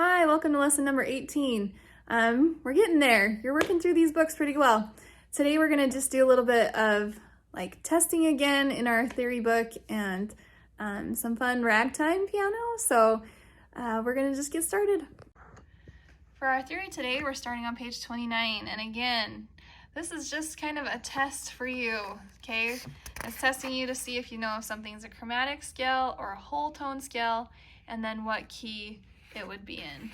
Hi, welcome to lesson number 18. We're getting there. You're working through these books pretty well. Today we're going to just do a little bit of testing again in our theory book and some fun ragtime piano. So we're going to just get started. For our theory today, we're starting on page 29. And again, this is just kind of a test for you, okay? It's testing you to see if you know if something's a chromatic scale or a whole tone scale, and then what key it would be in,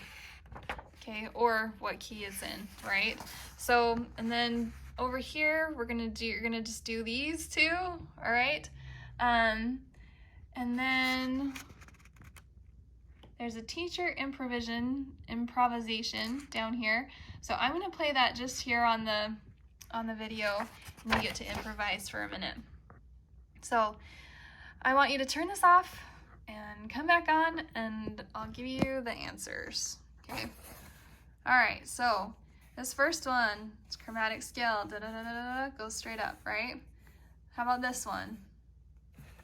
okay, or what key it's in, right? So, and then over here, you're gonna just do these two, all right? And then there's a teacher improvisation down here. So I'm gonna play that just here on the video, and you get to improvise for a minute. So I want you to turn this off and come back on, and I'll give you the answers, okay? All right, so this first one, it's chromatic scale, da-da-da-da-da, goes straight up, right? How about this one?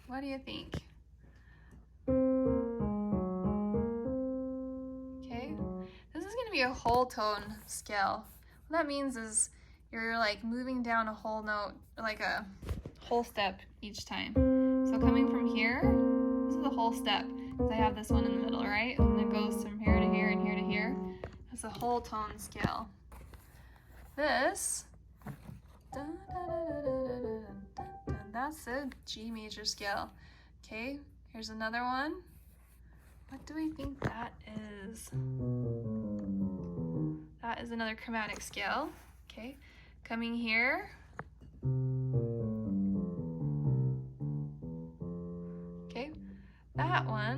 What do you think? Okay, this is gonna be a whole tone scale. What that means is you're like moving down a whole note, like a whole step each time. So coming from here, this is a whole step, because I have this one in the middle, right? And it goes from here to here and here to here. That's a whole tone scale. This, that's a G major scale. Okay, here's another one. What do we think that is? That is another chromatic scale. Okay, coming here. Okay, that one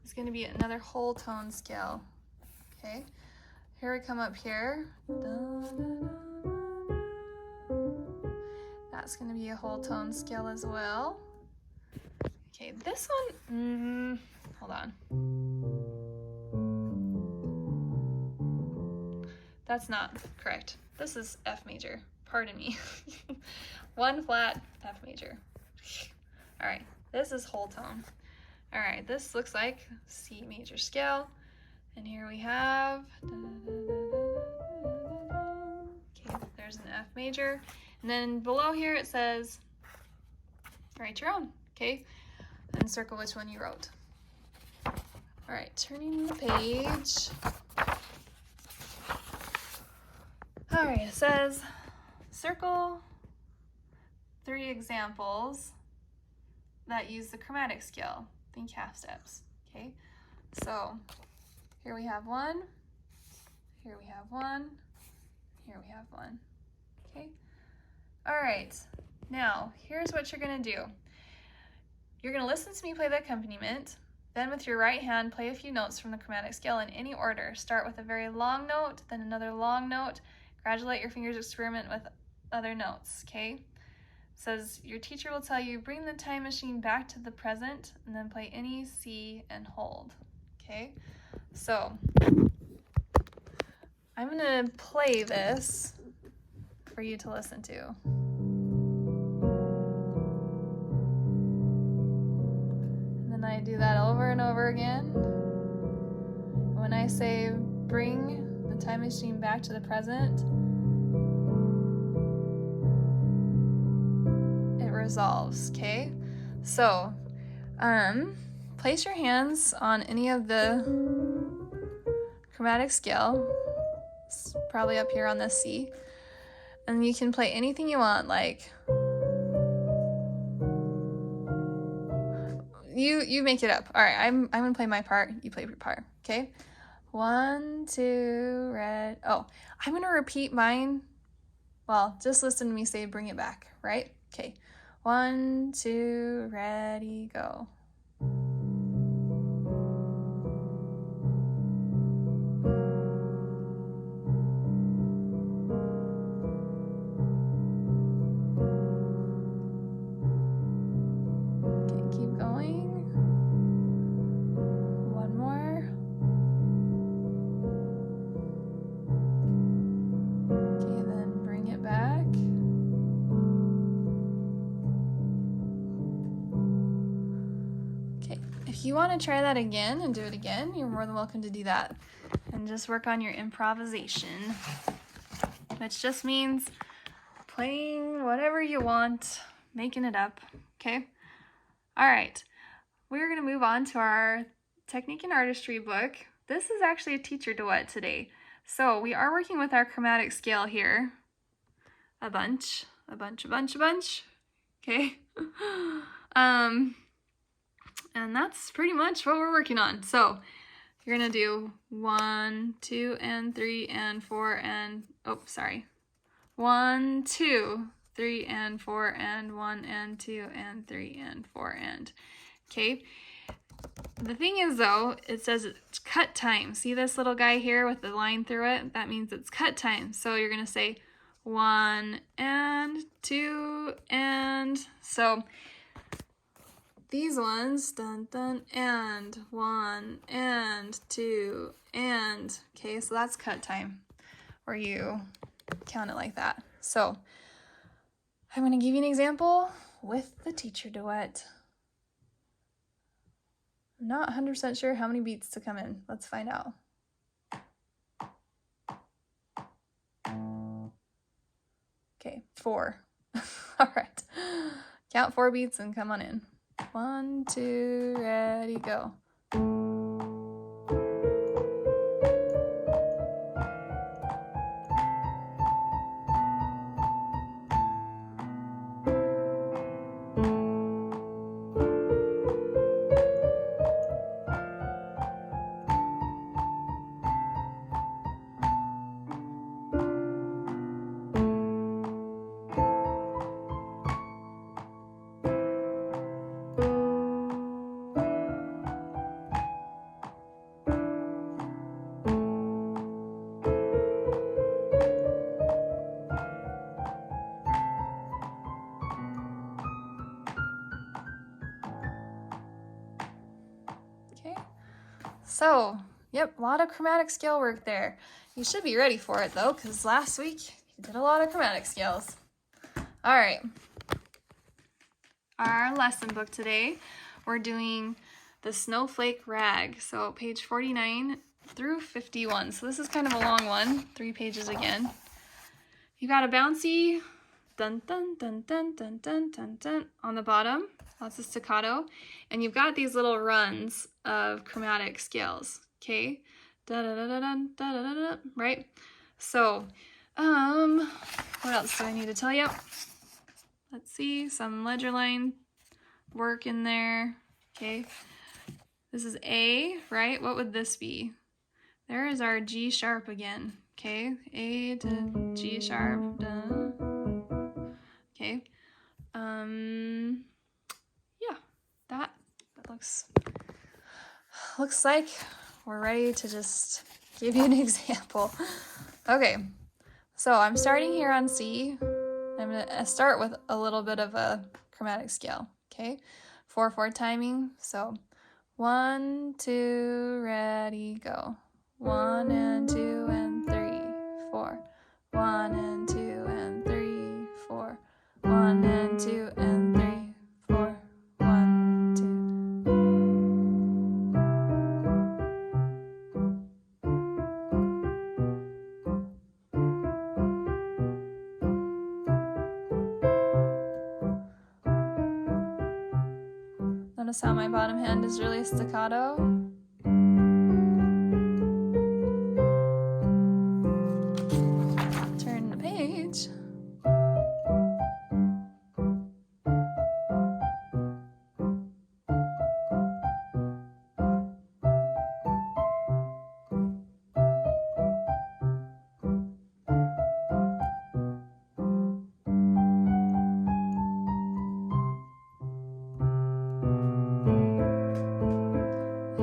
is going to be another whole tone scale. Okay, here we come up here. That's going to be a whole tone scale as well. Okay, this one, hold on. That's not correct. This is F major, pardon me. One flat, F major. All right, this is whole tone. All right, this looks like C major scale. And here we have, okay, there's an F major. And then below here it says, write your own, okay? And circle which one you wrote. All right, turning the page. All right, it says, circle 3 examples that use the chromatic scale. Think half steps, okay? So here we have one, here we have one, here we have one, okay? All right, now here's what you're gonna do. You're gonna listen to me play the accompaniment, then with your right hand, play a few notes from the chromatic scale in any order. Start with a very long note, then another long note. Gradually let your fingers experiment with other notes, okay? It says your teacher will tell you, bring the time machine back to the present, and then play any C and hold, okay? So I'm gonna play this for you to listen to. And then I do that over and over again. When I say bring the time machine back to the present, it resolves, okay? So, place your hands on any of the chromatic scale. It's probably up here on this C. And you can play anything you want, like you make it up. All right, I'm gonna play my part, you play your part, okay? 1, 2, red. Oh, I'm gonna repeat mine. Well, just listen to me say bring it back, right? Okay. 1, 2, ready, go. Okay, keep going. One more. Okay, then bring it back. you want to try that again and do it again, you're more than welcome to do that. And just work on your improvisation, which just means playing whatever you want, making it up, okay? All right, we're gonna move on to our Technique and Artistry book. This is actually a teacher duet today. So we are working with our chromatic scale here. A bunch, okay? And that's pretty much what we're working on. So you're gonna do 1, 2, and 3, and 4, and, 1, 2, 3, and 4, and 1, and 2, and 3, and 4, and, okay? The thing is though, it says it's cut time. See this little guy here with the line through it? That means it's cut time. So you're gonna say 1 and 2 and, so these ones, dun dun, and 1 and 2 and, okay, so that's cut time, where you count it like that. So I'm gonna give you an example with the teacher duet. I'm not 100% sure how many beats to come in. Let's find out. Okay, 4. All right. Count 4 beats and come on in. 1, 2, ready, go. So, yep, a lot of chromatic scale work there. You should be ready for it though, because last week you did a lot of chromatic scales. All right, our lesson book today, we're doing the Snowflake Rag. So page 49 through 51. So this is kind of a long one, 3 pages again. You got a bouncy dun dun dun dun dun dun dun dun on the bottom, lots of staccato, and you've got these little runs of chromatic scales, okay? Da da da da da da da da, right? So, what else do I need to tell you? Let's see, some ledger line work in there, okay? This is A, right? What would this be? There is our G sharp again, okay? A to G sharp, da. Okay, yeah, that looks like we're ready to just give you an example. Okay, so I'm starting here on C. I'm gonna start with a little bit of a chromatic scale, okay? 4/4 timing, so 1, 2, ready, go. 1 and 2 and 3, 4. 1 and 2 and 3, 4. 1 and 2 and 3, 4. 1, 2. Notice how my bottom hand is really staccato. Turn the page.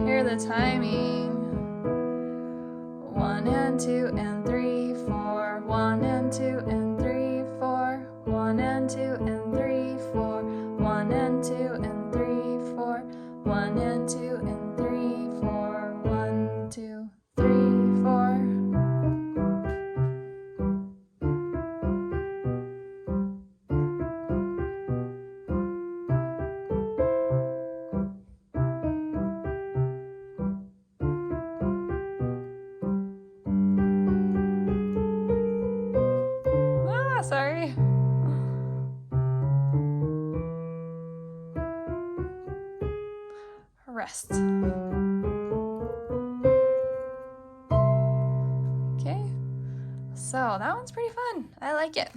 Hear the timing. 1 and 2 and 3, 4. 1 and 2 and 3, 4. 1 and 2 and 3, 4. 1 and 2 and 3, 4. 1 and 2 and 3, 4. 1, 2, 3, 4. sorry. Rest. Okay, so that one's pretty fun. I like it.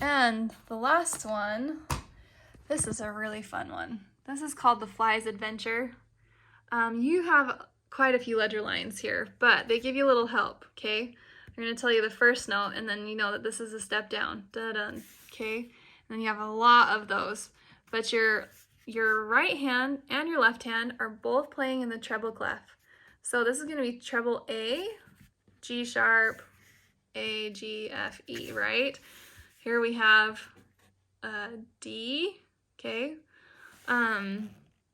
And the last one, this is a really fun one. This is called The Fly's Adventure. You have quite a few ledger lines here, but they give you a little help, okay? They're going to tell you the first note, and then you know that this is a step down. Da-dun, okay? And then you have a lot of those. But your right hand and your left hand are both playing in the treble clef. So this is going to be treble A, G sharp, A, G, F, E, right? Here we have D, okay?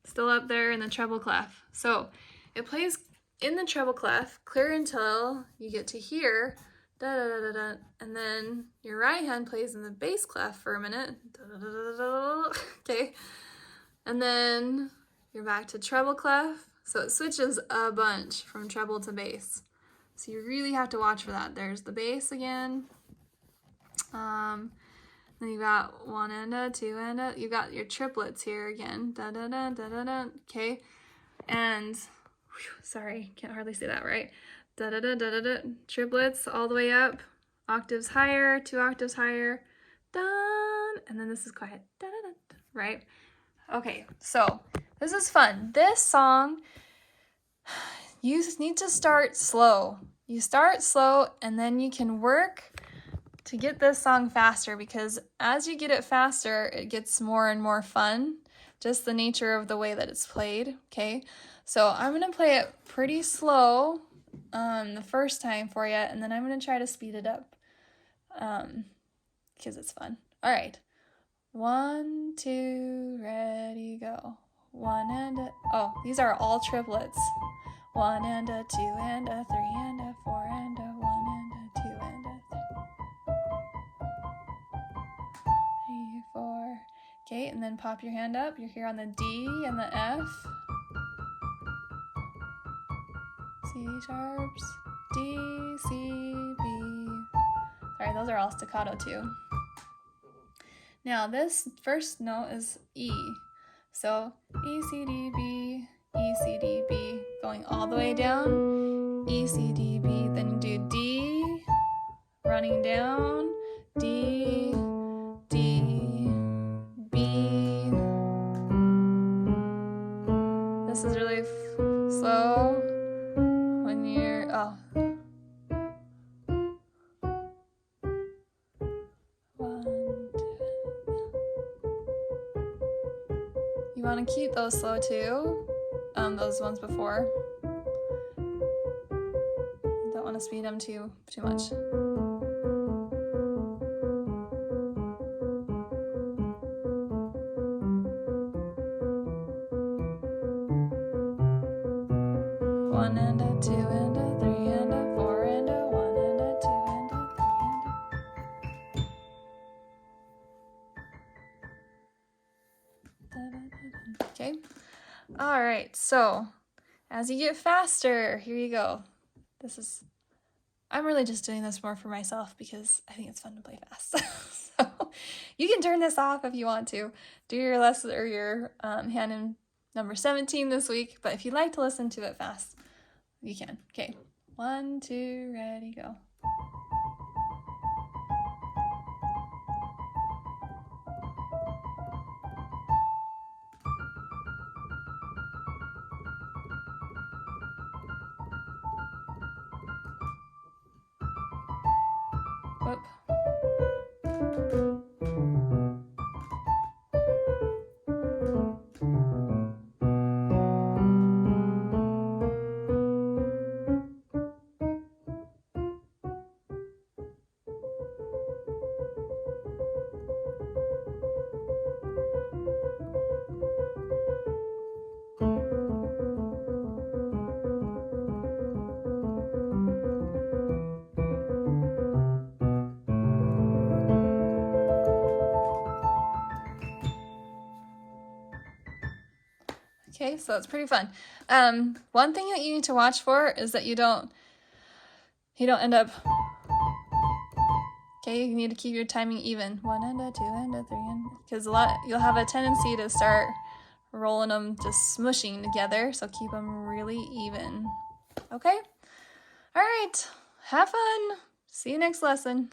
Still up there in the treble clef. So it plays in the treble clef, clear until you get to here, da da da da da, and then your right hand plays in the bass clef for a minute, da da da da da, okay, and then you're back to treble clef. So it switches a bunch from treble to bass. So you really have to watch for that. There's the bass again. Then you got one and a, two and a. You got your triplets here again. Da da da da da da. Okay, and sorry, can't hardly say that right. Da da da da da da. Triplets all the way up, octaves higher, 2 octaves higher. Dun, and then this is quiet. Da da da. Right. Okay, so this is fun. This song, you need to start slow. You start slow, and then you can work to get this song faster, because as you get it faster, it gets more and more fun, just the nature of the way that it's played, okay? So I'm going to play it pretty slow the first time for you, and then I'm going to try to speed it up because it's fun. All right. 1, 2, ready, go. 1 and a, oh, these are all triplets. 1 and a, 2 and a, 3 and a, 4 and a, 1 and a, 2 and a, 3, 4. Okay, and then pop your hand up. You're here on the D and the F. C sharps, D, C, B. Sorry, those are all staccato too. Now this first note is E. So E, C, D, B, E, C, D, B, going all the way down, E, C, D, B, then you do D, running down, D, D, B. This is really slow when you're, oh. 1, 2. You want to keep those slow too, those ones before. You don't want to speed them too much. One and a, 2 and a, 3 and a, 4 and a, 1 and a, 2 and a, 3 and a. Okay. All right. So as you get faster, here you go. I'm really just doing this more for myself because I think it's fun to play fast. So you can turn this off if you want to. Do your lesson or your hand in number 17 this week. But if you'd like to listen to it fast, you can. Okay. 1, 2, ready, go. Whoop. Okay, so it's pretty fun. One thing that you need to watch for is that you don't end up Okay, you need to keep your timing even. 1 and a 2 and a 3 and because you'll have a tendency to start rolling them just smushing together, so keep them really even. Okay? All right, have fun. See you next lesson.